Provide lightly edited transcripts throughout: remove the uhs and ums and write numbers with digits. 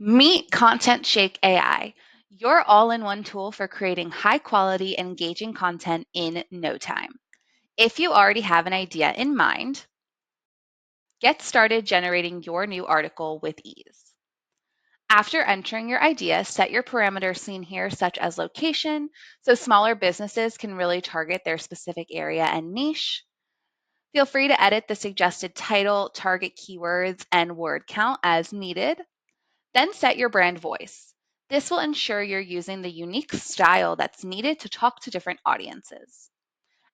Meet ContentShake AI, your all-in-one tool for creating high-quality, engaging content in no time. If you already have an idea in mind, get started generating your new article with ease. After entering your idea, set your parameters seen here, such as location, so smaller businesses can really target their specific area and niche. Feel free to edit the suggested title, target keywords, and word count as needed. Then set your brand voice. This will ensure you're using the unique style that's needed to talk to different audiences.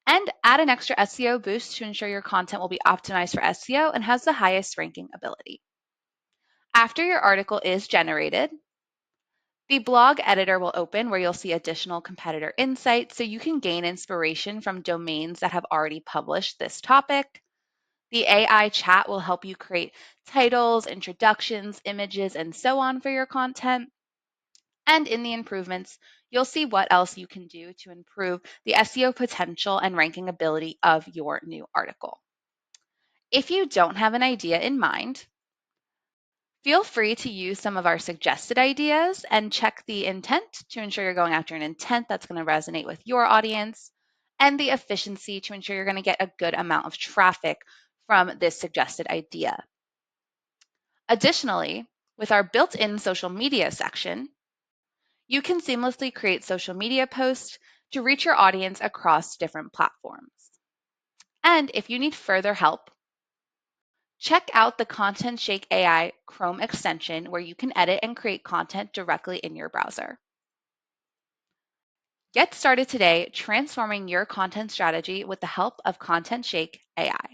And add an extra SEO boost to ensure your content will be optimized for SEO and has the highest ranking ability. After your article is generated, the blog editor will open where you'll see additional competitor insights so you can gain inspiration from domains that have already published this topic. The AI chat will help you create titles, introductions, images, and so on for your content. And in the improvements, you'll see what else you can do to improve the SEO potential and ranking ability of your new article. If you don't have an idea in mind, feel free to use some of our suggested ideas and check the intent to ensure you're going after an intent that's going to resonate with your audience, and the efficiency to ensure you're going to get a good amount of traffic from this suggested idea. Additionally, with our built-in social media section, you can seamlessly create social media posts to reach your audience across different platforms. And if you need further help, check out the ContentShake AI Chrome extension where you can edit and create content directly in your browser. Get started today transforming your content strategy with the help of ContentShake AI.